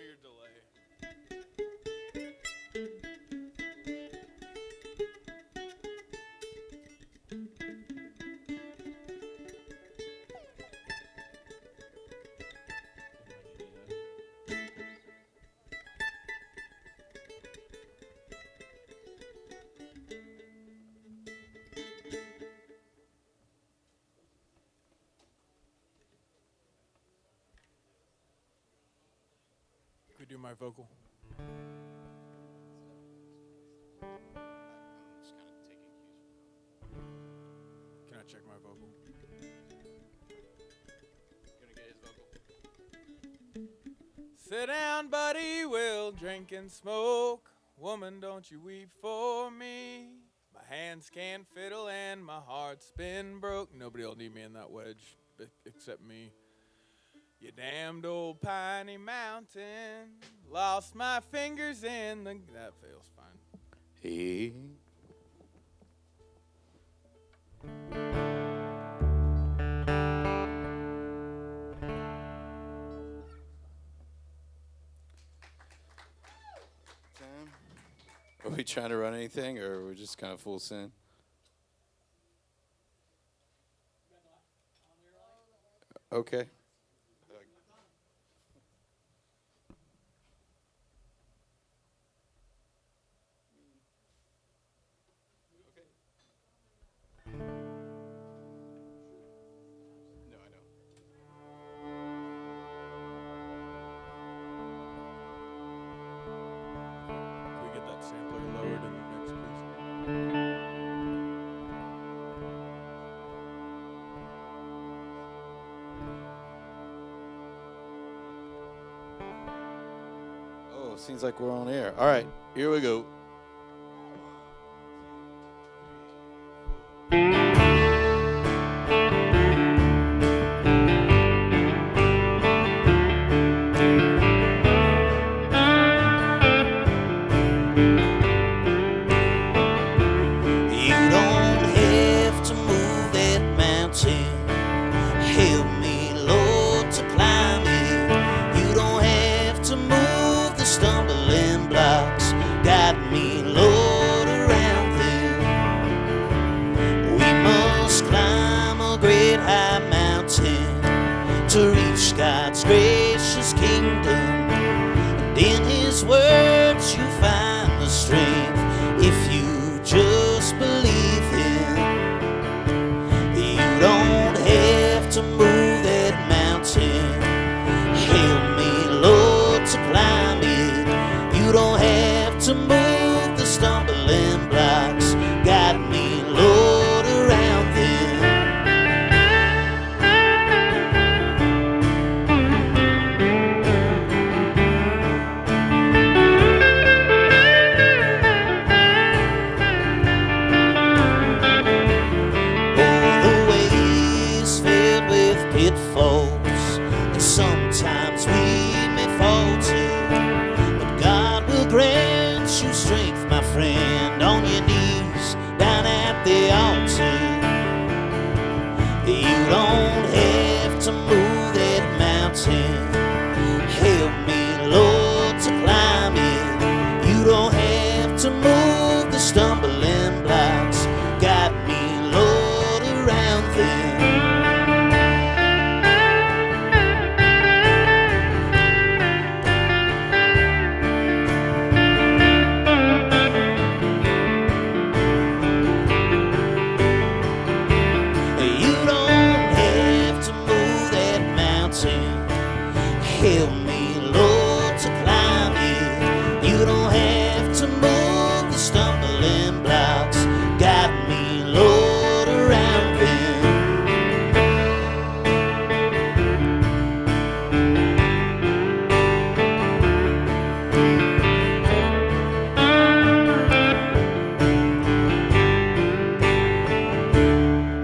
me your delay. Could we do my vocal? I'm just kind of taking cues. Can I check my vocal? Gonna get his vocal. Sit down, buddy, we'll drink and smoke. Woman, don't you weep for me. My hands can't fiddle and my heart's been broke. Nobody will need me in that wedge except me. You damned old piney mountain. Lost my fingers in the... That fails fine. Hey. Are we trying to run anything, or are we just kind of full send? Okay. No, I know. Can we get that sampler lowered in the mix, please? Oh, seems like we're on air. All right, here we go. To reach God's gracious kingdom, and in His words you find the strength if you just believe Him. You don't have to move that mountain. Help me, Lord, to climb it. You don't have to move the stumbling blocks. Guide me, Lord, around them. Pitfalls, and sometimes we may fall too, but God will grant you strength, my friend, on your knees down at the altar. You don't have to move that mountain. Help me, Lord, to climb it. You don't have to move the stumbling blocks. Guide me, Lord, around them. Help me, Lord, to climb it. You don't have to move the stumbling blocks. Guide me, Lord, around them.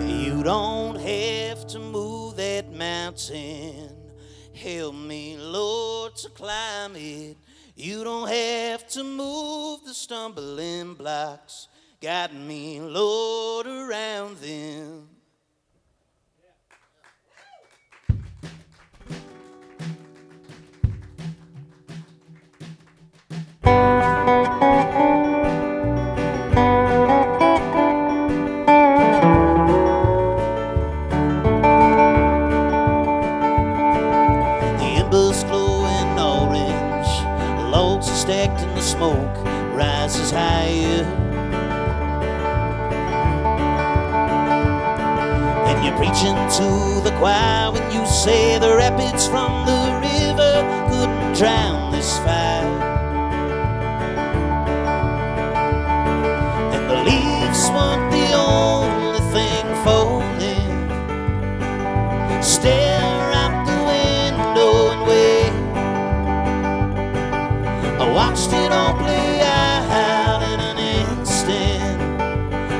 You don't have to move that mountain. Help me, Lord, to climb it. You don't have to move the stumbling blocks. Guide me, Lord, around them. you're preaching to the choir when you say the rapids from the river couldn't drown this fire. And the leaves weren't the only thing falling. Stare out the window and wait. I watched it all play out in an instant.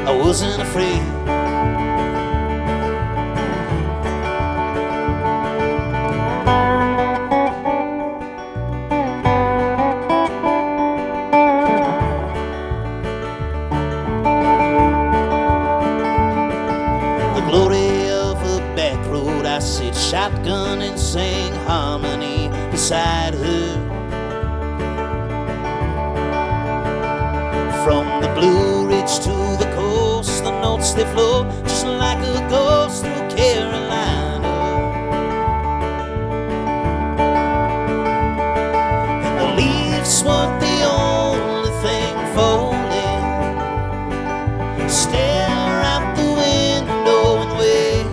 I wasn't afraid. The glory of a back road, I sit shotgun and sing harmony beside her. From the Blue Ridge to the coast, the notes they float just like a ghost through Carolina. And the leaves weren't the only thing falling. Stare out the window and wait.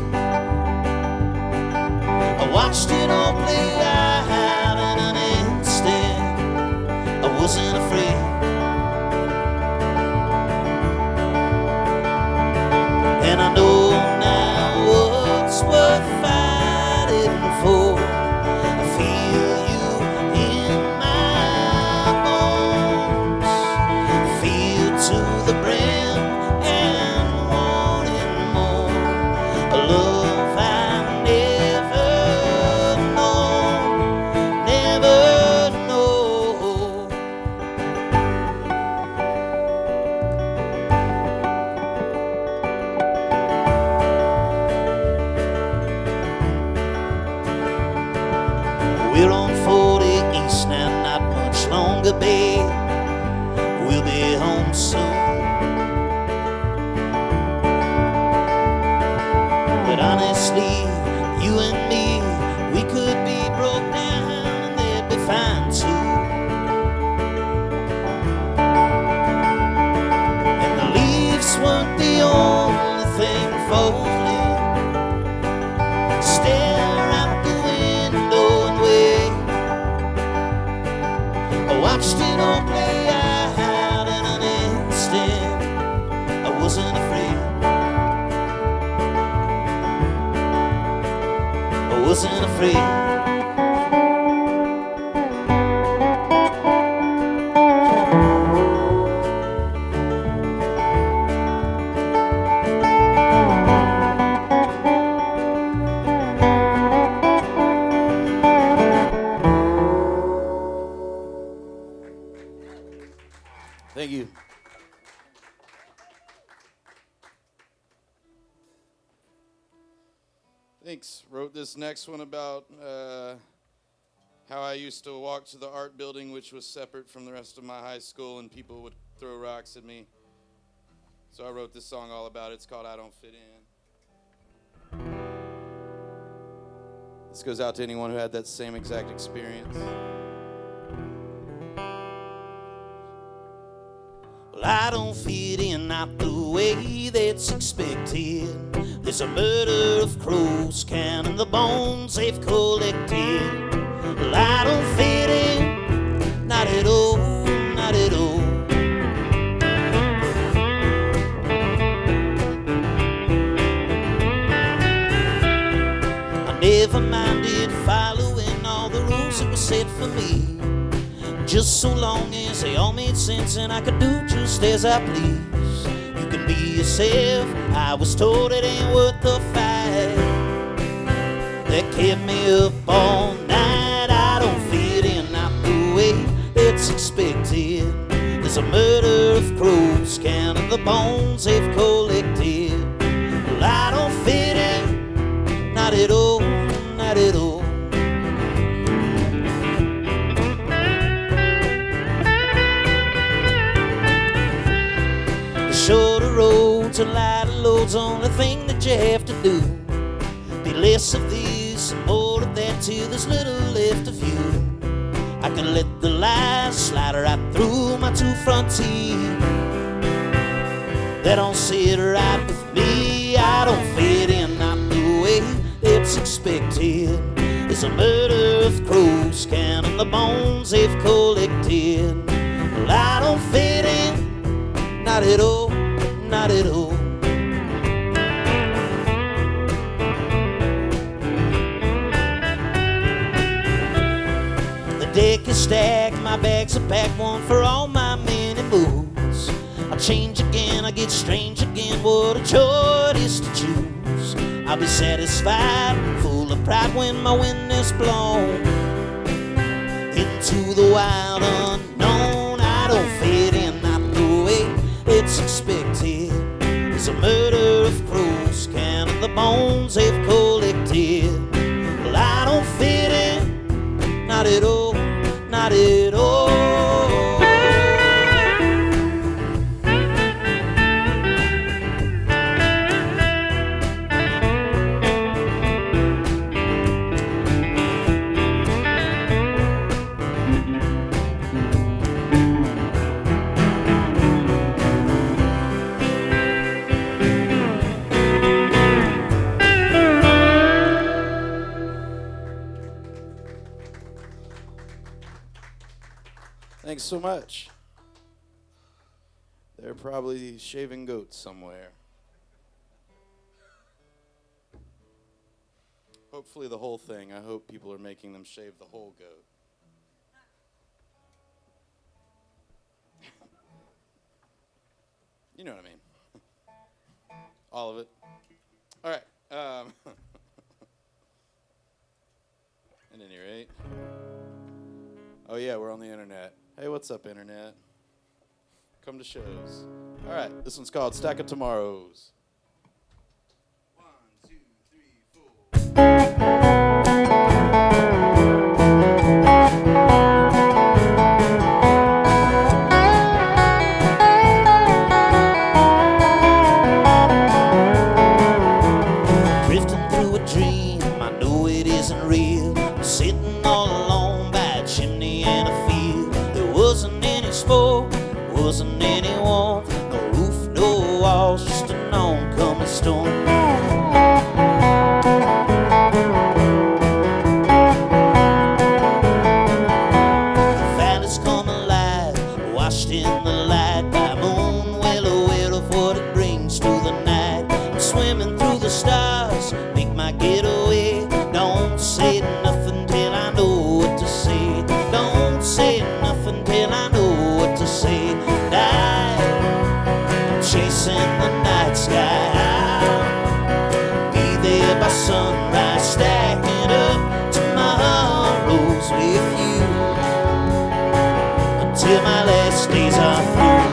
I watched it all play out in an instant. I wasn't afraid. And I know now what's worth fighting for. I feel you in my bones. Feel to the brim and wanting more. A love I never known, never know. We're on 40 East now, not much longer, babe. We'll be home soon. But honestly, you and me, we could be broke down and they'd be fine too. And the leaves weren't the only thing falling. Stare out the window and wait. I watched it all play out in an instant. I wasn't afraid. I wasn't afraid. Thank you. Thanks. Wrote this next one about how I used to walk to the art building, which was separate from the rest of my high school, and people would throw rocks at me. So I wrote this song all about it. It's called I Don't Fit In. This goes out to anyone who had that same exact experience. Well, I don't fit in, not the way that's expected. There's a murder of crows, counting the bones they've collected. Well, I don't fit in, not at all, not at all. I never minded following all the rules that were set for me, just so long as they all made sense and I could do just as I please. You can be yourself, I was told it ain't worth the fight. That kept me up all night. I don't fit in, not the way it's expected. There's a murder of crows, counting the bones they've collected. Well, I don't fit in, not at all, not at all. Shorter roads and lighter loads, only thing that you have to do. Be less of this and more of that till there's little left of you. I can let the lies slide right through my two front teeth. That don't sit right with me. I don't fit in, not It's a murder of crows, counting the bones they've collected. Well, I don't fit in, not at all, not at all. The deck is stacked, my bags are packed, one for all my many moods. I change again, I get strange again, what a joy it is to choose. I'll be satisfied, full of pride when my wind is blown into the wild unknown. I don't fit in, not the way it's expected. It's a murder of crows, counting the bones they've collected. Well, I don't fit in, not at all, not at all. Thanks so much. They're probably shaving goats somewhere. Hopefully the whole thing. I hope people are making them shave the whole goat. You know what I mean. All of it. All right. At any rate. Oh yeah, we're on the internet. Hey, what's up, internet? Come to shows. All right, this one's called Stack of Tomorrows. 1, 2, 3, 4. Drifting through a dream, I know it isn't real. I'm sitting all alone by a chimney and a field. There wasn't any smoke, wasn't any warmth, no roof, no walls, just an oncoming storm. The valley's come alive, washed in the light by a moon, well aware of what it brings to the night. I'm swimming through the stars, make my getaway. Don't say nothing till I know what to say. Don't say nothing till I know what to say. And I'm chasing the night sky. I'll be there by sunrise, stacking up tomorrows with you until my last days are through.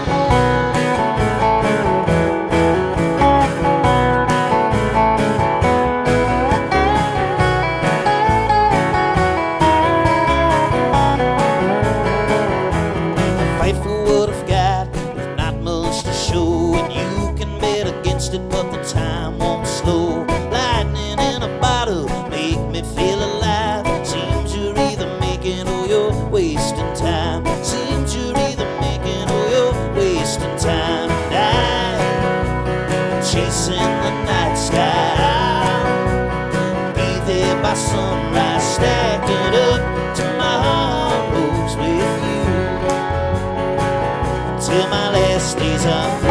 Fight for what I've got, with not much to show, and you can bet against it, but the time won't slow. Lightning in a bottle, make me feel alive. Seems you're either making or you're wasting time. Seems you're either making or you're wasting time. And I'm chasing the night sky. I'll be there by sunrise, stacking up tomorrows with you till my last days are through.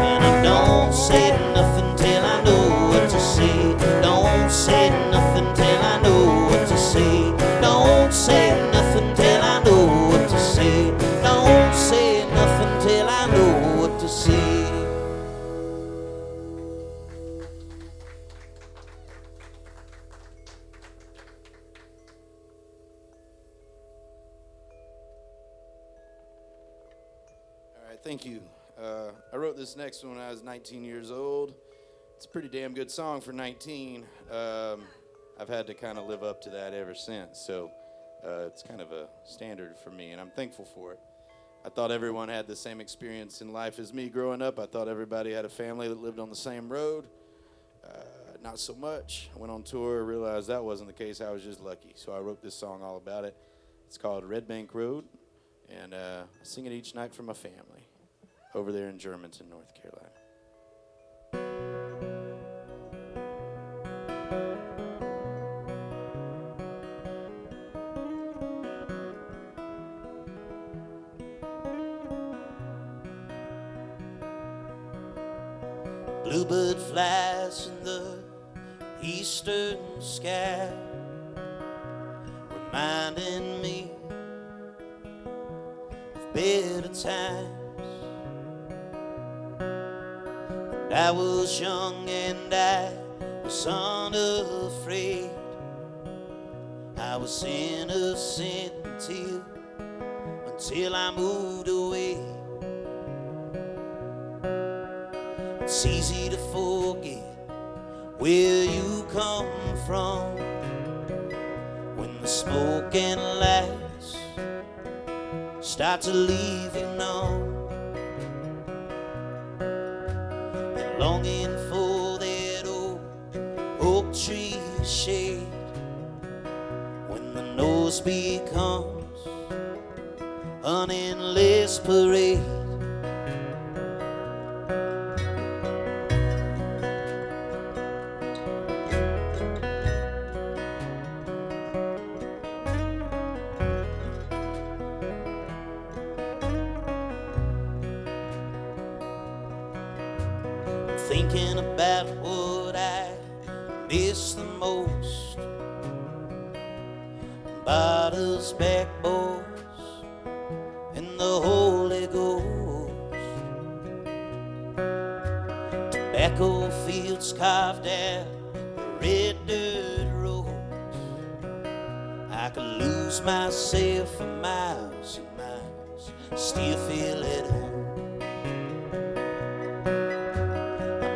And I don't say nothing till I know what to say. Don't say nothing till I know what to say. Don't say nothing till I know what to say. Don't say nothing till I know what to say. All right, thank you. I wrote this next one when I was 19 years old. It's a pretty damn good song for 19. I've had to kind of live up to that ever since, so it's kind of a standard for me, and I'm thankful for it. I thought everyone had the same experience in life as me growing up. I thought everybody had a family that lived on the same road. Not so much. I went on tour, realized that wasn't the case. I was just lucky, so I wrote this song all about it. It's called Red Bank Road, and I sing it each night for my family over there in Germantown, North Carolina. Bluebird flies in the eastern sky, reminding me of better times. And I was young and I was unafraid. I was innocent until I moved away. It's easy to forget where you come from when the smoke and lights start to leave you numb. And longing for that old oak tree shade when the noise becomes an endless parade. Thinking about what I miss the most. Bottles, backboards, and the Holy Ghost. Tobacco fields carved out red dirt roads. I could lose myself for miles and miles, still feel at home.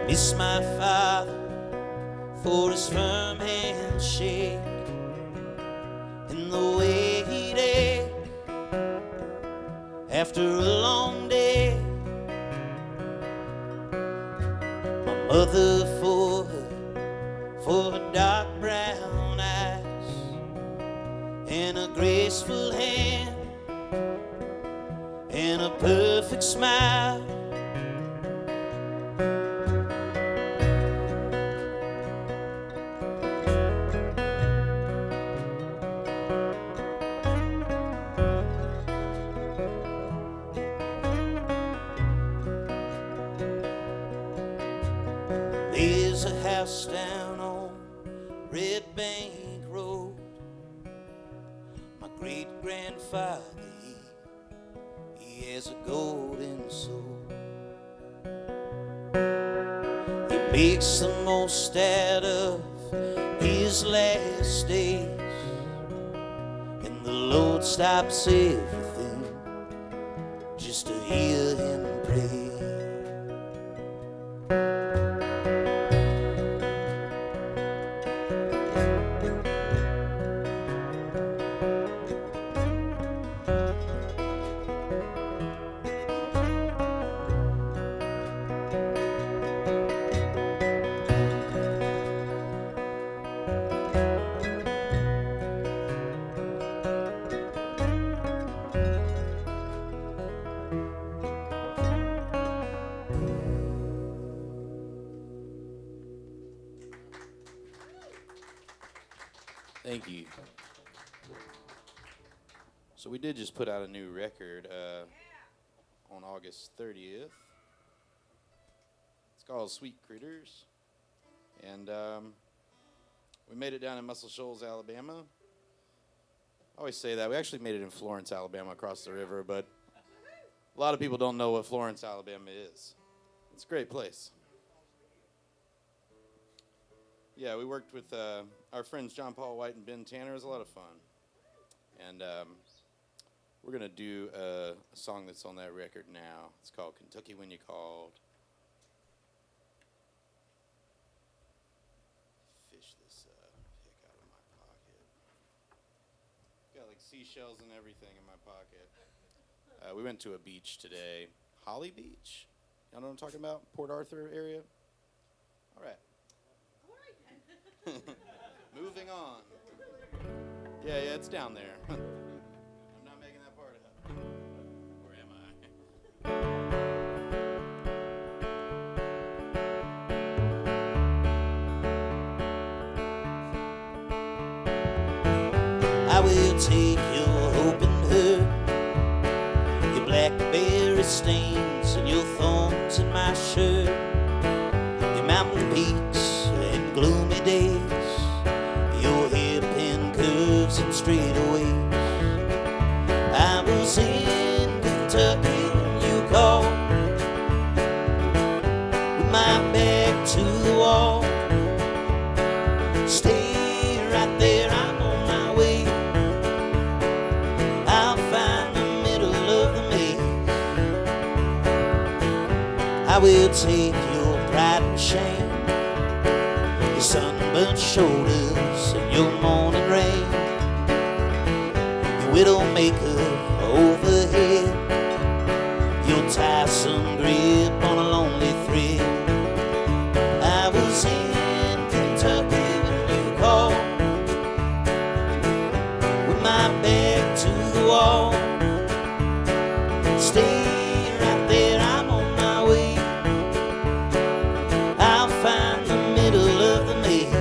Miss my father for his firm handshake and the way he'd ache after a long day. My mother for her dark brown eyes and a graceful hand and a perfect smile. There's a house down on Red Bank Road. My great-grandfather, he has a golden soul. He makes the most out of his last days, and the Lord stops everything just to hear him pray. Thank you. So we did just put out a new record on August 30th. It's called Sweet Critters. And we made it down in Muscle Shoals, Alabama. I always say that. We actually made it in Florence, Alabama, across the river, but a lot of people don't know what Florence, Alabama is. It's a great place. Yeah, we worked with our friends John Paul White and Ben Tanner. It was a lot of fun. And we're going to do a song that's on that record now. It's called Kentucky When You Called. Fish this heck out of my pocket. Got like seashells and everything in my pocket. We went to a beach today. Holly Beach? Y'all know what I'm talking about? Port Arthur area? All right. Moving on. Yeah, it's down there. I'm not making that part up. Or am I will take your hope and hurt, your blackberry stains and your thorns in my shirt. the peaks and gloomy days, your hairpin curves and straightaways. I was in Kentucky when you called, with my back to the wall. Stay right there, I'm on my way. I'll find the middle of the maze. I will take your pride and shame, your sunburnt shoulders and your morning rain, your widowmaker overhead, your tiresome grip on a lonely thread. I was in Kentucky when you called, with my back to the wall. Stay right there, I'm on my way. I'll find the middle of the maze.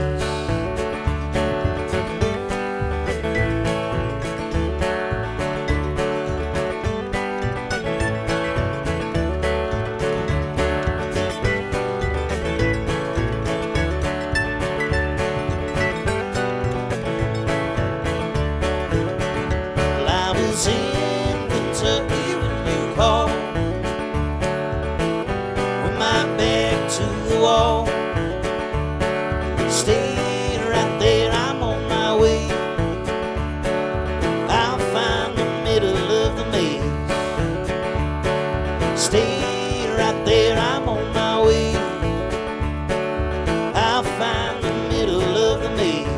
Well, I was in Kentucky when you called, with my back to the wall. Stay right there, I'm on my way. I'll find the middle of the maze. Stay right there, I'm on my way. I'll find the middle of the maze.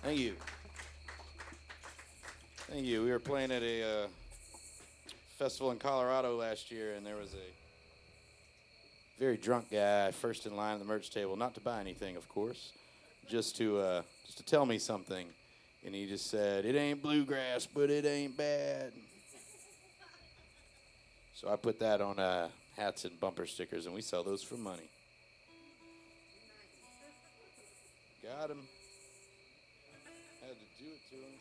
Thank you. Thank you. We were playing at a festival in Colorado last year, and there was a very drunk guy first in line at the merch table, not to buy anything, of course, just to tell me something. And he just said, "It ain't bluegrass, but it ain't bad." So I put that on hats and bumper stickers, and we sell those for money. Got him. Had to do it to him.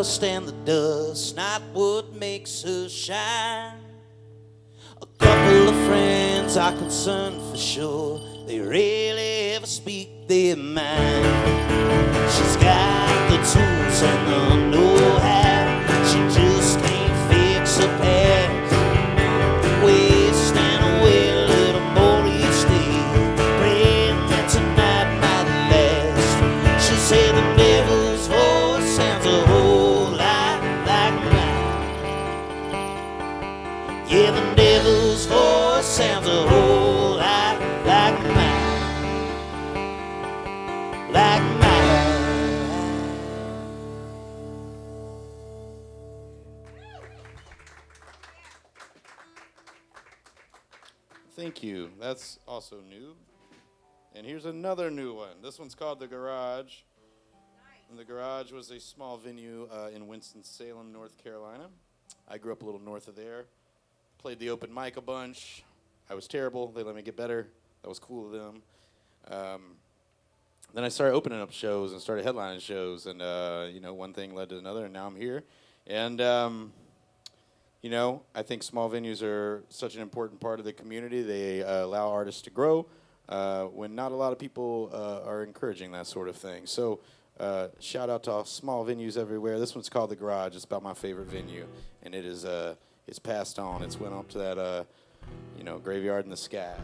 rust and the dust, not what makes her shine. A couple of friends are concerned for sure, they rarely ever speak their mind. She's got the tools and the know-how, she just can't fix her past. Waste and away a little more each day, praying that tonight might last. She said the devil's voice sounds a whole lot like mine. Yeah, the devil's voice sounds a whole lot like mine. Like mine. Thank you. That's also new. And here's another new one. This one's called The Garage. And The Garage was a small venue in Winston-Salem, North Carolina. I grew up a little north of there. Played the open mic a bunch. I was terrible. They let me get better. That was cool of them. Then I started opening up shows and started headlining shows. And, one thing led to another, and now I'm here. And, I think small venues are such an important part of the community. They allow artists to grow when not a lot of people are encouraging that sort of thing. So shout out to all small venues everywhere. This one's called The Garage. It's about my favorite venue, and it is it's passed on. It's went up to that graveyard in the sky.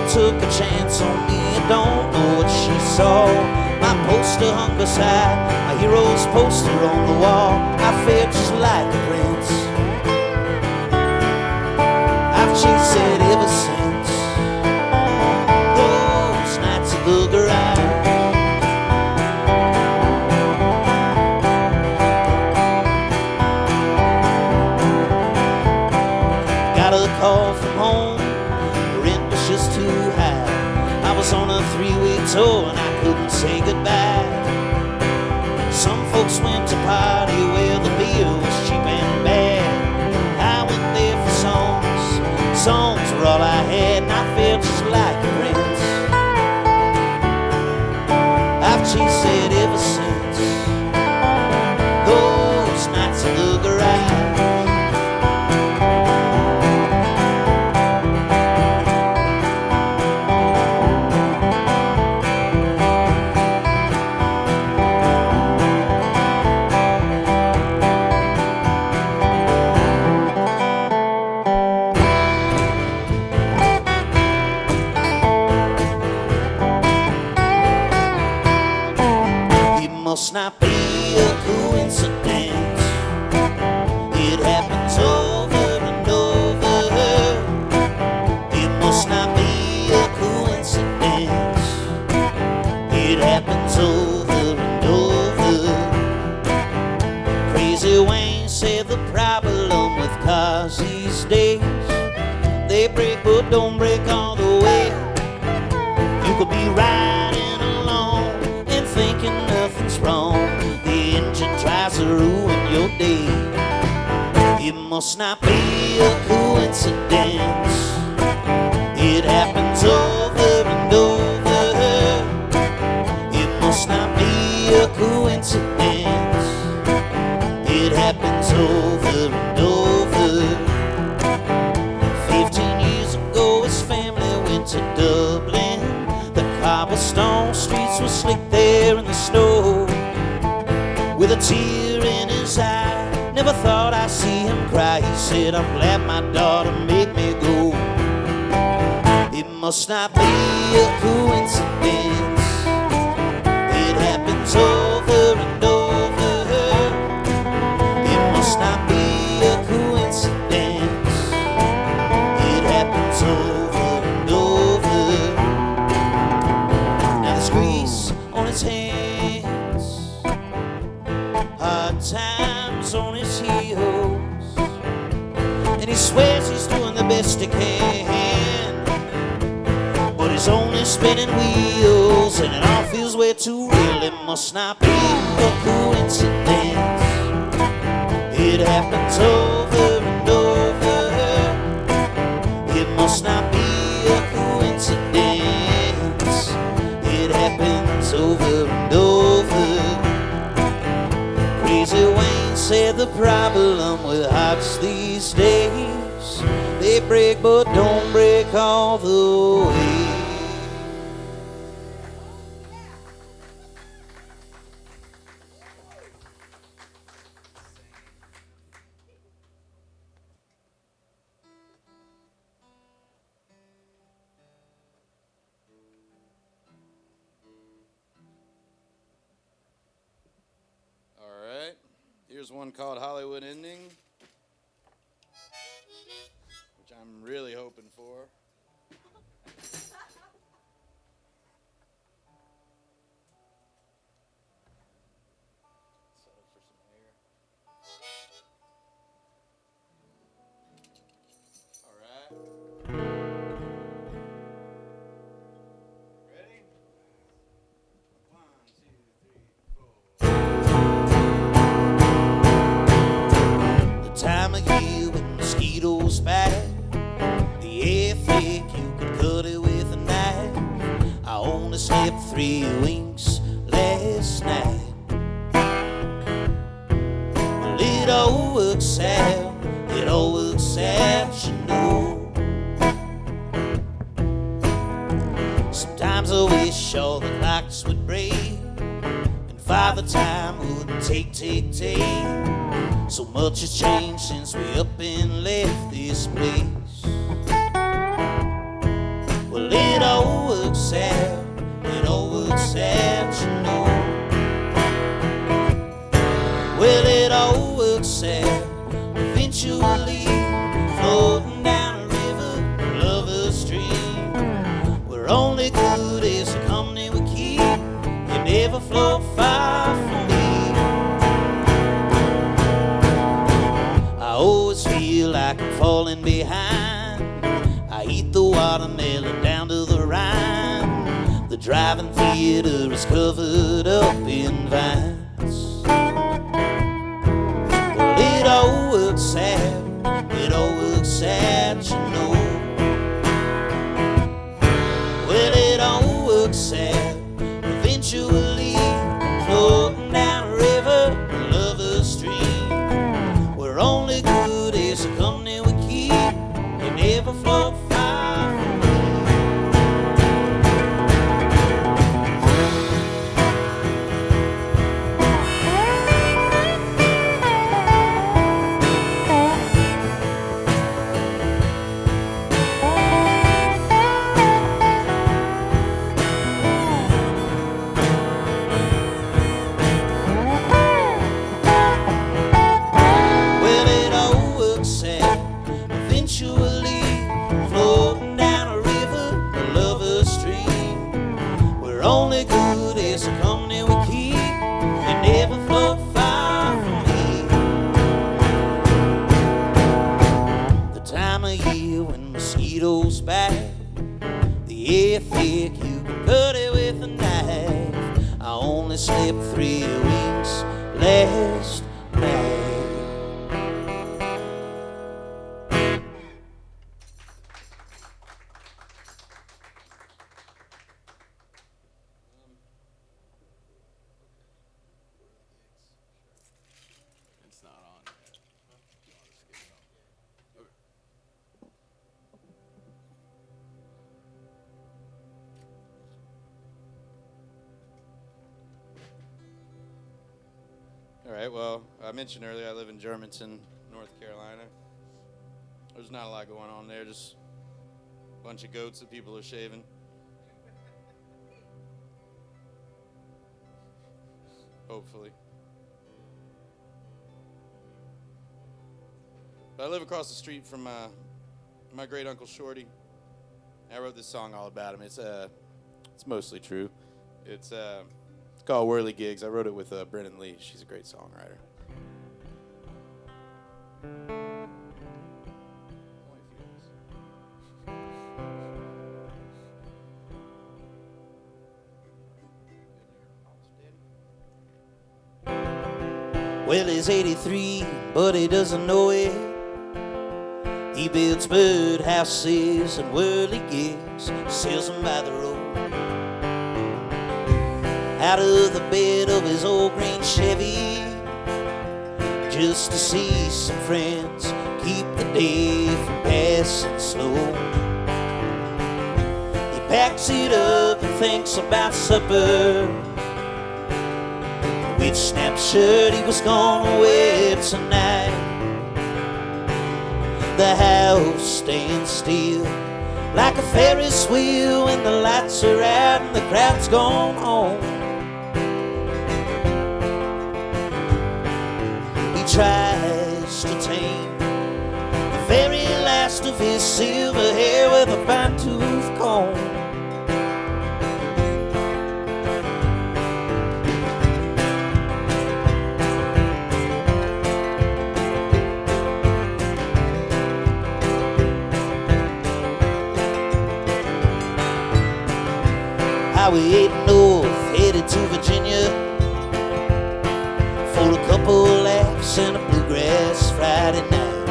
Took a chance on me, I don't know what she saw. My poster hung beside my hero's poster on the wall. I felt just like a prince. I've chased it ever since those nights at the garage. Got a call from home, just too high. I was on a 3-week tour and I couldn't say goodbye. Some folks went to party where the beer was cheap and bad. I went there for songs. Songs were all I had, and I felt just like a prince. I've chased it ever since those nights in the garage. Must not be a coincidence. It happens over and over. It must not be a coincidence. It happens over and over. Crazy Wayne said the problem with cars these days, they break but don't break all the way. You could be riding along and thinking nothing's wrong. The engine tries to ruin your day. It must not be a coincidence. It happens over and over. It must not be a coincidence. It happens over and over. 15 years ago his family went to Dublin. Never thought I'd see him cry. He said, I'm glad my daughter made me go. It must not be a coincidence. It happens over and over. It must not be a coincidence. It happens over and over. Now there's grease on his hands, hard times on his heels, and he swears he's doing the best he can, but he's only spinning wheels, and it all feels way too real. It must not be a coincidence. It happens over and over. It must not be a coincidence. It happens over and over. Crazy Wayne said the problem with hearts these days, they break but don't break all the way. All right. Here's one called Hollywood Ending, which I'm really hoping for. Settle for some air. All right. Ready? 1, 2, 3, 4. The time of year when mosquitoes bite, the air thick, you could cut it with a knife. I only slept 3 winks last night. Well, it all works out, you know. Sometimes I wish all the clocks would break and Father Time wouldn't take. So much has changed since we up and left this place. Well, it all works out, you know. Well, it all works out, eventually, floating down a river, lover's stream. We're only good as the company we keep. You never float far from me. I always feel like I'm falling behind. I eat the watermelon down to the Rhine. The driving theater is covered up in vines. Well, it all works out, you know. Well, it all works out, eventually, floating down a river, lover's stream. We're only good as the company we keep. You never float far from me. Well, it all works out, eventually, floating down a river, a lover's stream. We're only good as the company we keep. You never float far from me. The time of year when mosquitoes bite, the air thick, you can cut it with a knife. I only slept 3 weeks last night. It's not on yet. You want to skip it up? Okay. All right, well, I mentioned earlier I live in Germantown, North Carolina. There's not a lot going on there, just a bunch of goats that people are shaving. Hopefully. But I live across the street from my great uncle Shorty. I wrote this song all about him. It's mostly true. It's called Whirly Gigs. I wrote it with Brennan Lee. She's a great songwriter. Well, he's 83, but he doesn't know it. He builds birdhouses and whirly gigs, sells them by the road. Out of the bed of his old green Chevy, just to see some friends, keep the day from passing slow. He packs it up and thinks about supper, which snap shirt he was gonna wear tonight. The house stands still like a Ferris wheel when the lights are out and the crowd's gone home. He tries to tame the very last of his silver hair with a fine-tooth comb. Highway 8 north, headed to Virginia for a couple laughs and a bluegrass Friday night.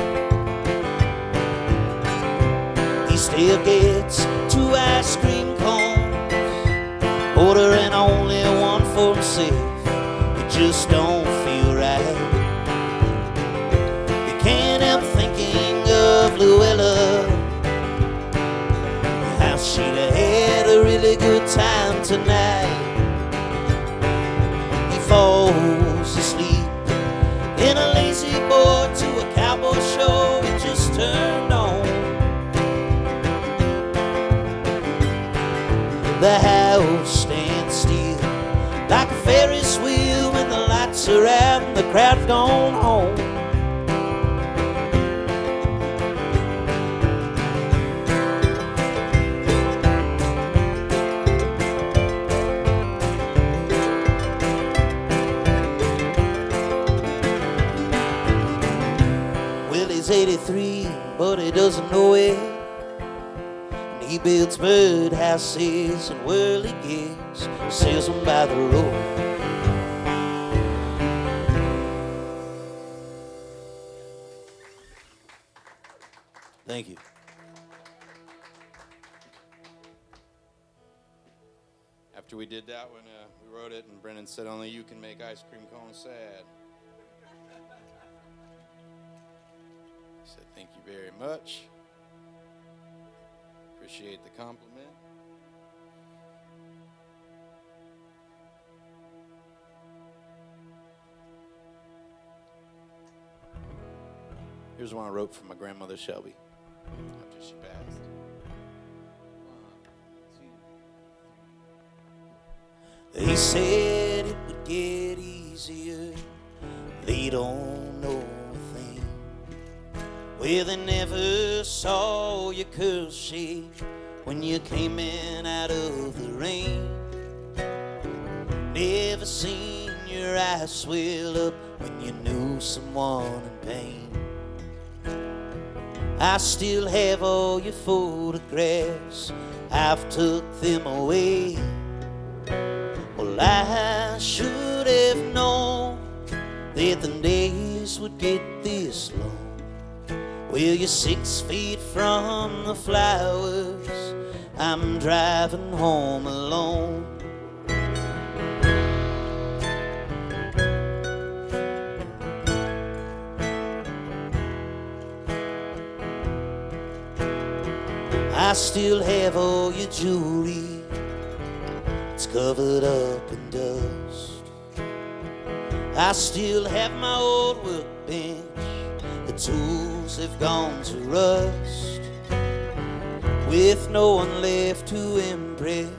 He still gets 2 ice cream cones, ordering only one for himself. It just don't feel right. He can't help thinking of Luella, how she'd have had a really good time tonight. He falls asleep in a lazy boy to a cowboy show he just turned on. The house stands still like a Ferris wheel when the lights are out and the crowd's gone home. He's 83, but he doesn't know it. And he builds birdhouses and whirly gigs, sells them by the road. Thank you. After we did that one, we wrote it, and Brennan said, "Only you can make ice cream cones sad." I said, "Thank you very much. Appreciate the compliment." Here's one I wrote for my grandmother Shelby after she passed. 1, 2, 3. He said it would get easier. They don't know a thing. Well, they never saw your curls shake when you came in out of the rain. Never seen your eyes swell up when you knew someone in pain. I still have all your photographs, I've took them away. Well, I should have known that the days would get this long. Well, you're 6 feet from the flowers, I'm driving home alone. I still have all your jewelry, it's covered up in dust. I still have my old workbench. The tools have gone to rust. With no one left to impress,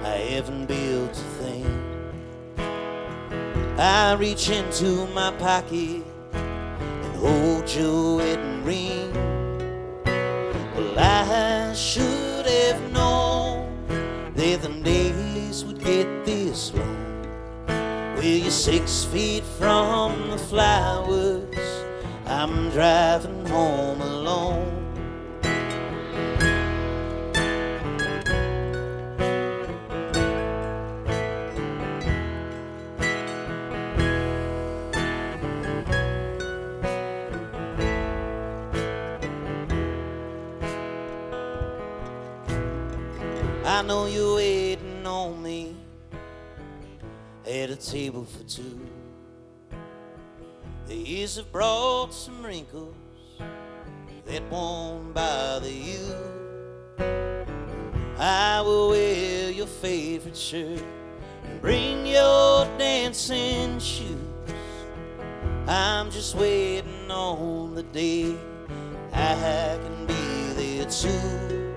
I haven't built a thing. I reach into my pocket and hold your wedding ring. Well, I should have known that the days would get this long. Well, you're 6 feet from the flowers, I'm driving home alone. I know you're waiting on me at a table for two. The years have brought some wrinkles that won't bother you. I will wear your favorite shirt and bring your dancing shoes. I'm just waiting on the day I can be there too.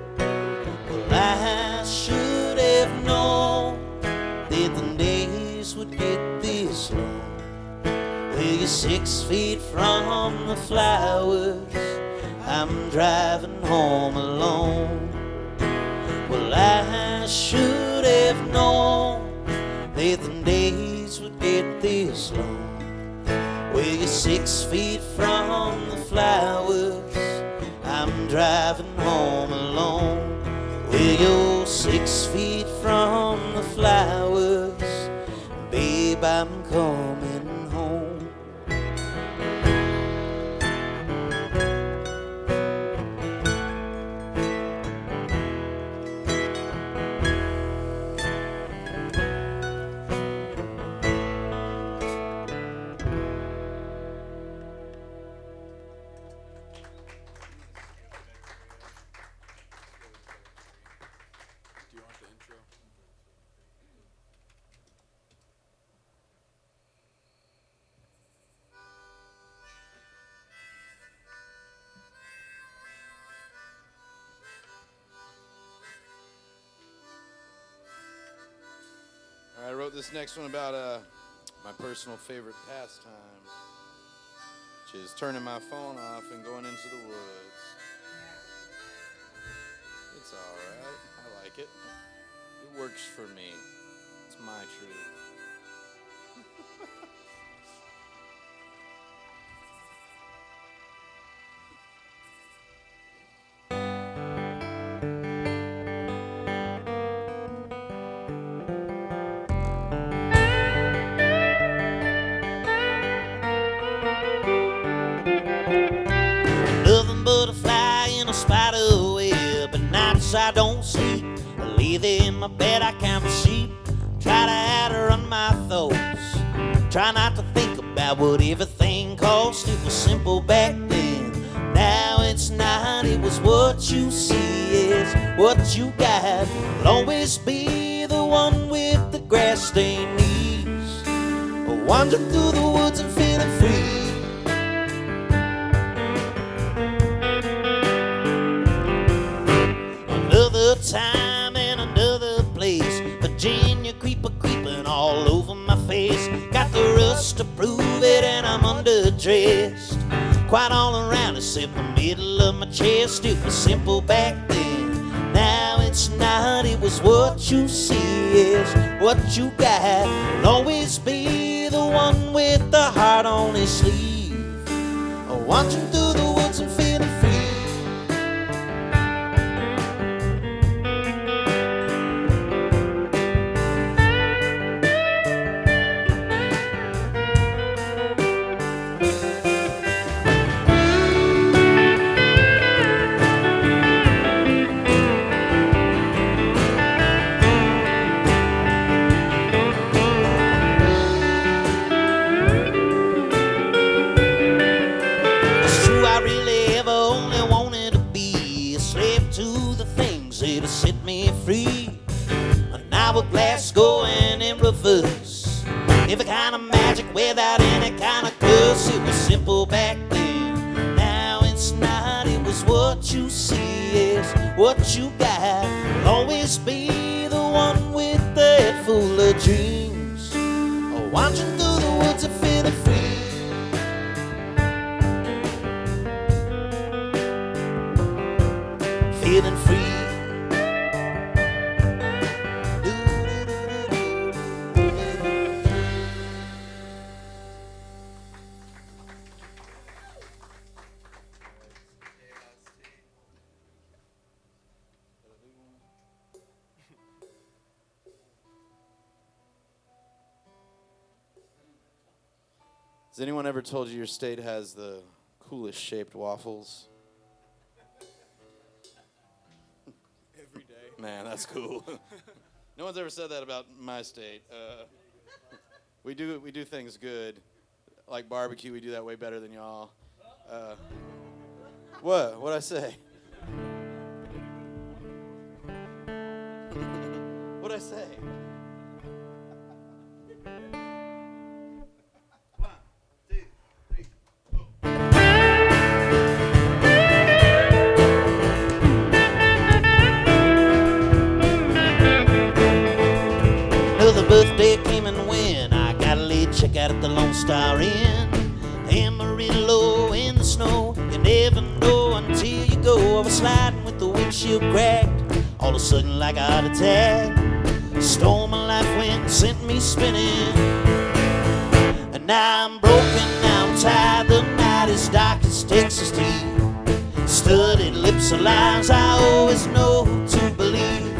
I should have known that the days would get this long. Well, you're 6 feet from the flowers, I'm driving home alone. Well, I should have known that the days would get this long. Well, you're 6 feet from the flowers, I'm driving home alone. Well, you're 6 feet from the flowers, babe, I'm coming home. Do you want the intro? All right, I wrote this next one about my personal favorite pastime, which is turning my phone off and going into the woods. It's all right. I like it. It works for me. It's my truth. Nothing but a fly in a spider web. At nights I don't sleep. I lay there in my bed, I count sheep. Try to outrun my thoughts. Try not to think about what everything cost. It was simple back then. Now it's not. It was what you see is what you got. Will always be the one with the grass stained knees. Wandering through the woods and feeling free. Another time and another place. Virginia creeper creeping all over my face. Got the rust to prove it and I'm underdressed. Quite all around except the middle of my chest. It was simple back then. Now it's not. It was what you see is what you got. Will always be the one with the heart on his sleeve. Wandering through the woods and feeling free. Set me free. An hourglass going in reverse. Every kind of magic simple back then. Now it's not, it was what you see, it's what you got. Will always be the one with the head full of dreams, or wandering through the woods and feeling free. Feeling free. Has anyone ever told you your state has the coolest shaped waffles? Every day. Man, that's cool. No one's ever said that about my state. We do things good, like barbecue. We do that way better than y'all. What? What'd I say? What'd I say? Another birthday came and went. I got a late check out at the Lone Star Inn. Amarillo in the snow. You never know until you go. I was sliding with the windshield cracked. All of a sudden, like a heart attack, storm of life went and sent me spinning. And now I'm broken, now I'm tired. The night is dark as Texas tea. Studded lips of lies I always know to believe.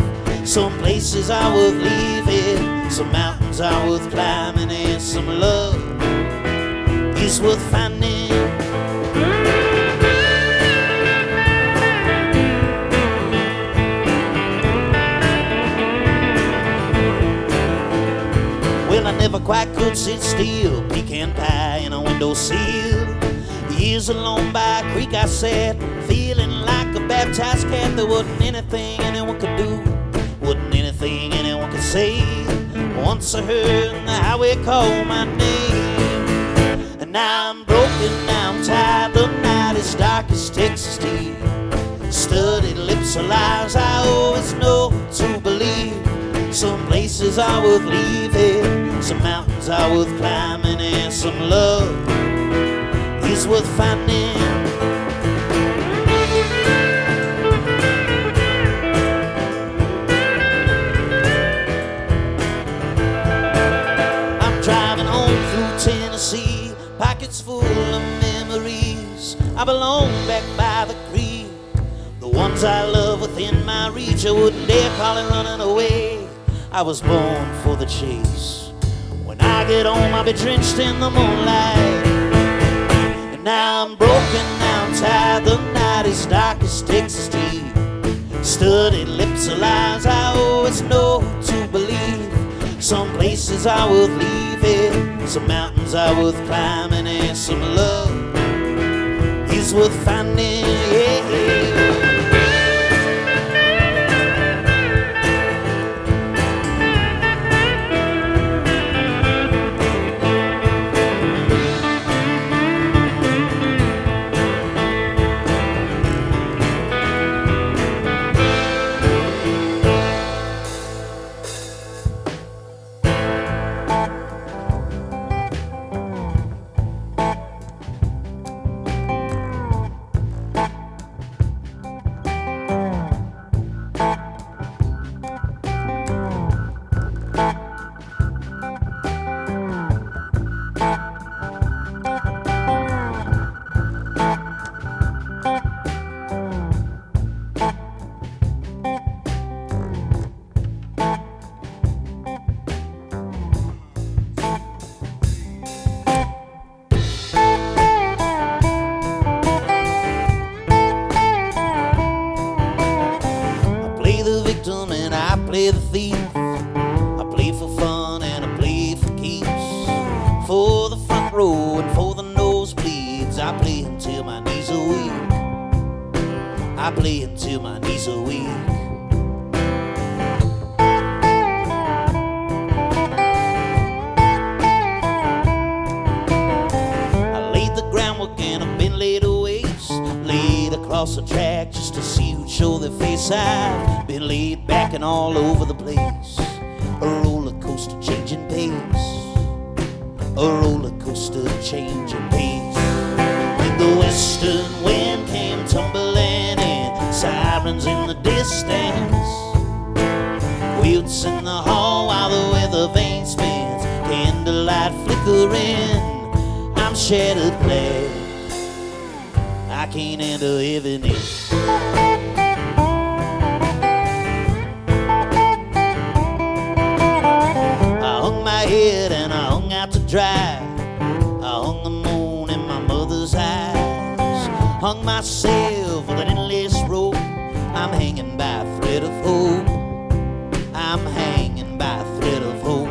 Some places are worth leaving, some mountains are worth climbing, and some love is worth finding. Well, I never quite could sit still, pecan pie in a windowsill. Years alone by a creek I sat, feeling like a baptized cat. There wasn't anything anyone could do, wasn't anything anyone could say. Once I heard the highway call my name. And now I'm broken, now I'm tired. The night is dark as Texas tea. Studded lips of lies I always know to believe. Some places are worth leaving, some mountains are worth climbing, and some love is worth finding. Driving home through Tennessee, pockets full of memories. I belong back by the creek, the ones I love within my reach. I wouldn't dare call it running away. I was born for the chase. When I get home, I'll be drenched in the moonlight. And now I'm broken, now I'm tired. The night is dark as Texas tea. Studded lips of lies I always know to believe. Some places are worth leaving, some mountains are worth climbing, and some love is worth finding. Yeah. play the thief. I play for fun and I play for keeps. For the front row and for the nosebleeds, I play until my knees are weak. I play until my knees are weak. working, I've been laid to waste, laid across the track just to see who'd show their face. I've been laid back and all over the place, a roller coaster changing pace, a roller coaster changing pace. When the western wind came tumbling in, sirens in the distance, quilts in the hall while the weather vane spins, candlelight flickering, I'm shattered glass, I can't handle heaviness. I hung my head and I hung out to dry, I hung the moon in my mother's eyes, hung myself with an endless rope, I'm hanging by a thread of hope, I'm hanging by a thread of hope.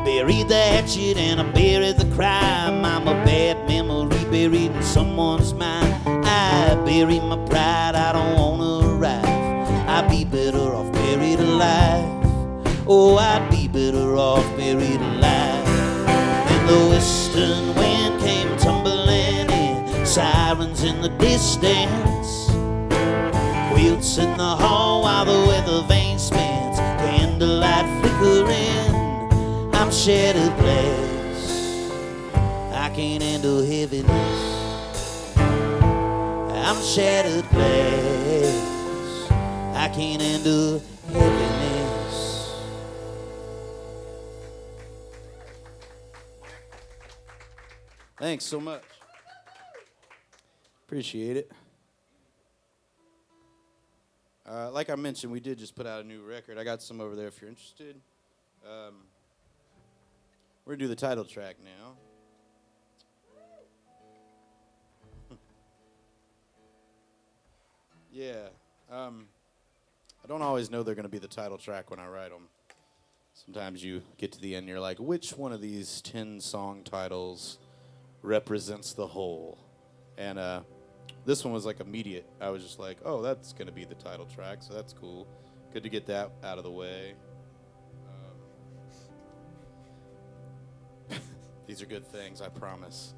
Buried the hatchet and I buried the crime, I'm a bad memory buried in someone's mind. I bury my pride, I don't wanna arrive, I'd be better off buried alive. Oh, I'd be better off buried alive. And the western wind came tumbling in, sirens in the distance, quilts in the hall while the weather vane spins, candlelight flickering, I'm shattered glass, I can't handle heaviness, I'm shattered glass, I can't handle heaviness. Thanks so much. Appreciate it. Like I mentioned, we did just put out a new record. I got some over there if you're interested. We're going to do the title track now. Yeah. I don't always know they're going to be the title track when I write them. Sometimes you get to the end and you're like, which one of these 10 song titles represents the whole? And this one was like immediate. I was just like, oh, that's going to be the title track, so that's cool. Good to get that out of the way. These are good things, I promise.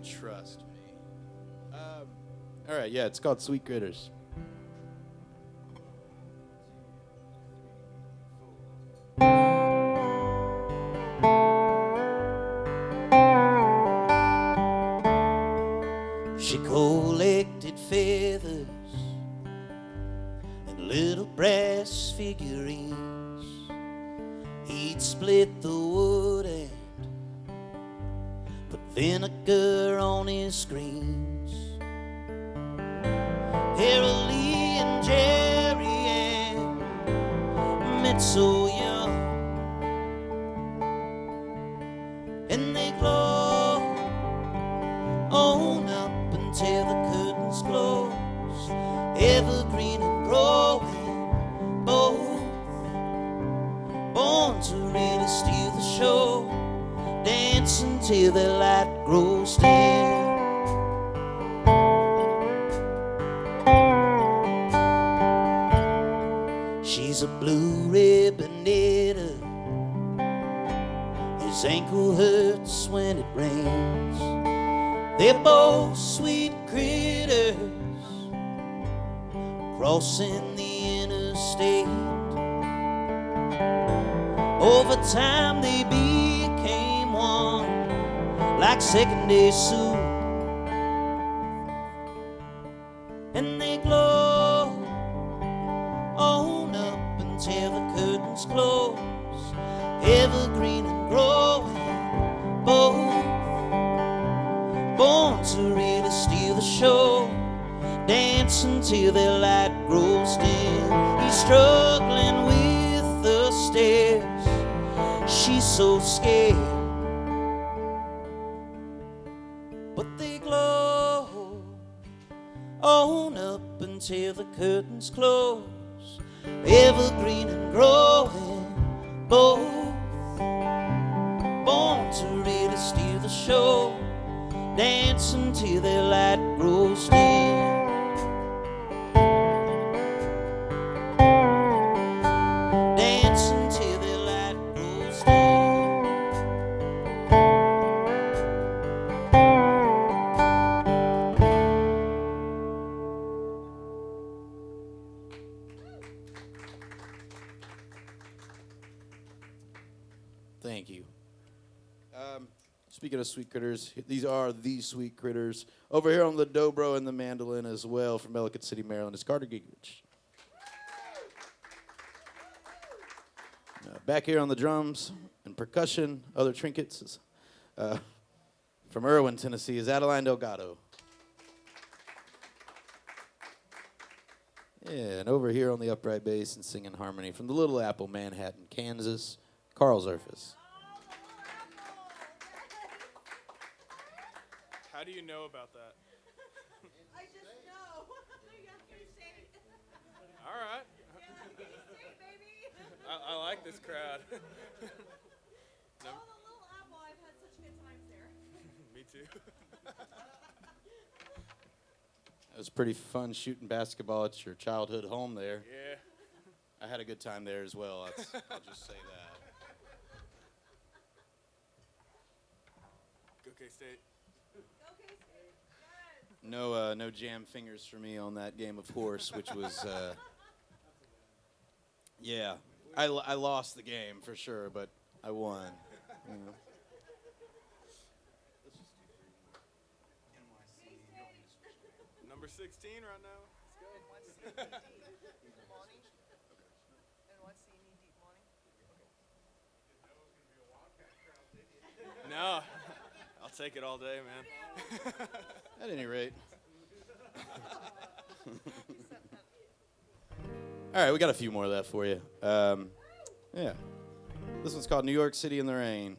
Trust me. All right, yeah, it's called Sweet Critters. She collected feathers and little brass figurines. He'd split the wood and put vinegar on his screens. Harold Lee and Jerry Ann met so young, and they glow on up until the curtains close, evergreen and growing, both born to really steal the show, dance until the light grows dim. She's a blue ribbon knitter, his ankle hurts when it rains. They're both sweet critters crossing the interstate. Over time they became one, like second-day soup, and they glow on up until the curtains close, evergreen and growing, both born to really steal the show, dance until their light grows dim. He's struggling with the stairs, she's so scared, but they glow on up until the curtains close, evergreen and growing, both born to really steal the show, dance until their light grows dim. Thank you. Speaking of sweet critters, these are the sweet critters. Over here on the dobro and the mandolin as well from Ellicott City, Maryland, is Carter Gingrich. Back here on the drums and percussion, other trinkets, is, from Irwin, Tennessee, is Adeline Delgado. Yeah, and over here on the upright bass and singing harmony from the Little Apple, Manhattan, Kansas, Carl Zerfus. How do you know about that? I just know. All right. I like this crowd. Oh, the Little Apple, I've had such good times there. Me too. It was pretty fun shooting basketball at your childhood home there. Yeah. I had a good time there as well. I'll just say that. Go K-State. No jam fingers for me on that game of horse, which was, yeah. I lost the game for sure, but I won. You know. Number 16 right now. Let's go. No. I'll take it all day, man. At any rate. All right, we got a few more of that for you. Yeah. This one's called New York City in the Rain.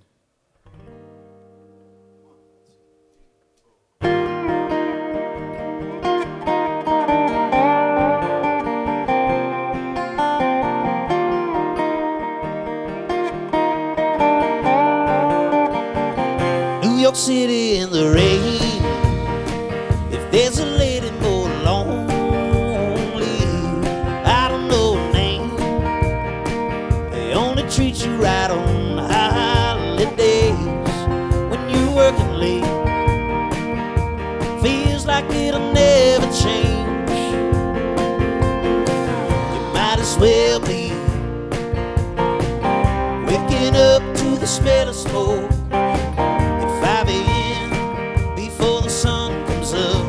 New York City in the rain. If there's a lady more lonely, I don't know her name. They only treat you right on holidays. When you're working late, feels like it'll never change. You might as well be waking up to the smell of smoke. 5 a.m. before the sun comes up.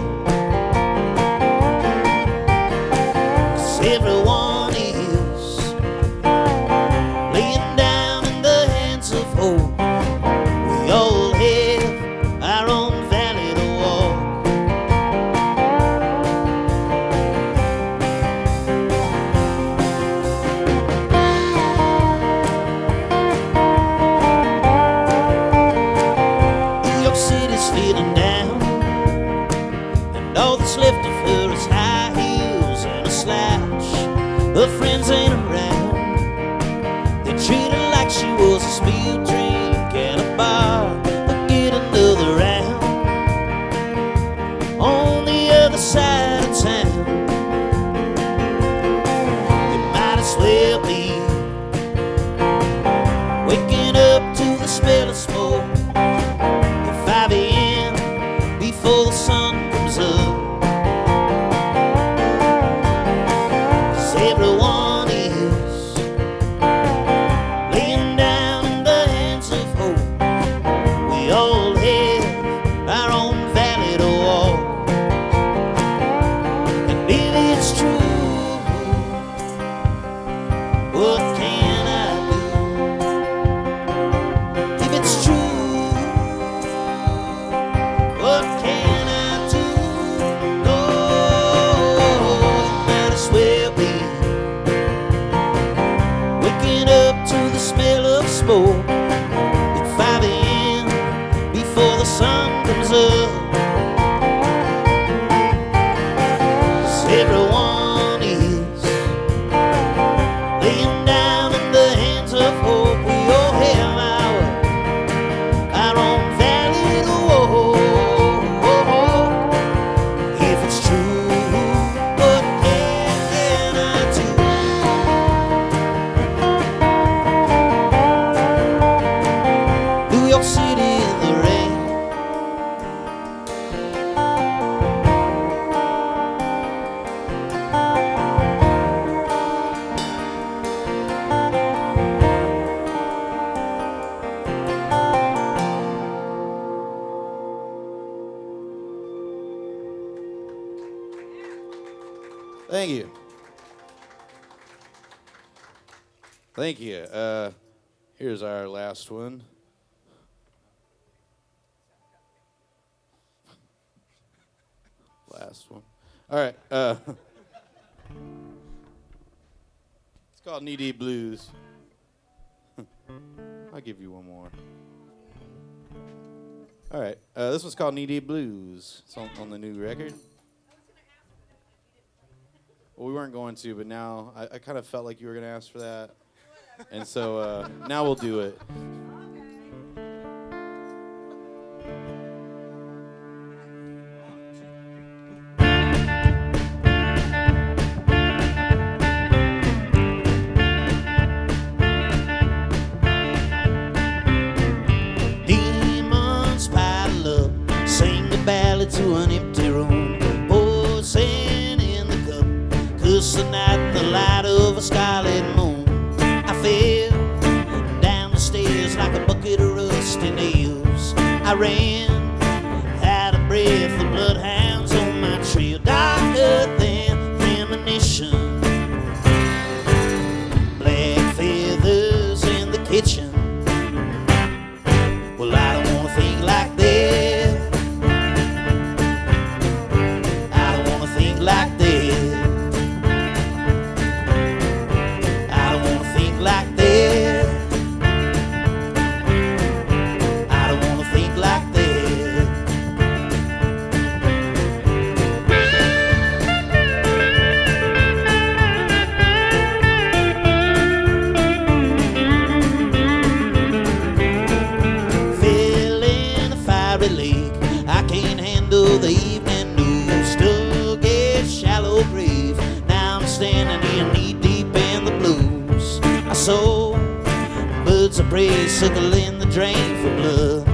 'Cause everyone is laying down in the hands of hope. We all have our own valley to walk. City's feeling down, and all that's left of her is high heels and a slouch. Her friends ain't around. They treat her like she was a spilled drink at a bar. But get another round on the other side of town. You might as well be waking up to the smell of smoke. 5 a.m. before the sun comes up. 'Cause everyone is laying down in the hands of hope. We all have our own valley to walk. And if it's true, what can I do? If it's true, what can I do? No, it might as well be waking up to the smell of smoke at 5 a.m. before the sun comes up. 'Cause everyone is laying down in the hands of hope. We all have our own valley to walk. If it's true, what can I do? Thank you. Thank you. Here's our last one. Last one. All right. It's called Knee Deep Blues. I'll give you one more. All right. This one's called Knee Deep Blues. It's on the new record. Well, we weren't going to, but now I kind of felt like you were going to ask for that. And so now we'll do it. Demons pile up, sing the ballad to an empty room. Poison in the cup, cuss the night in the light of a scarlet moon. I fell down the stairs like a bucket of rusty nails. I ran out of breath, the bloodhounds on my trail, darker than premonition. Black feathers in the kitchen. Well, I don't wanna think like that. I don't wanna think like that. I don't wanna think like that. I don't wanna think like that. Fell in a fiery lake. I can't handle the evening news. Dug a shallow grave. Now I'm standing here knee deep in the blues. I saw birds of prey circling the drain for blood.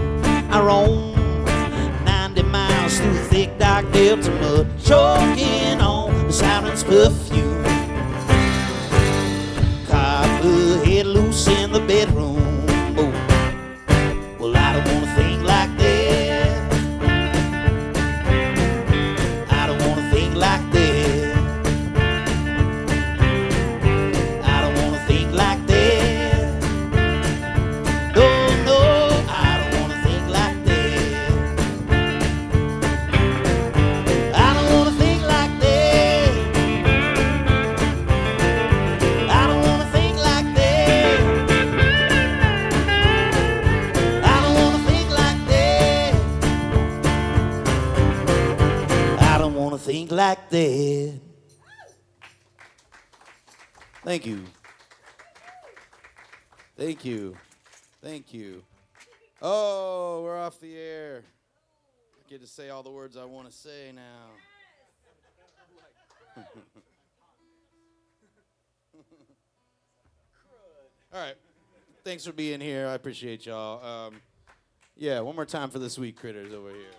I roam 90 miles through thick dark delta mud, choking on the siren's perfume. Copperhead loose in the bedroom. Oh. Well, I don't wanna think like that. I don't wanna think like that. I don't wanna think like that. No, no, I don't wanna think like that. I don't wanna think like that. I don't wanna think like that. I don't wanna think like that. I don't wanna think like that. Thank you. Thank you. Thank you. Oh, we're off the air. I get to say all the words I want to say now. All right. Thanks for being here. I appreciate y'all. Yeah, one more time for the sweet critters over here.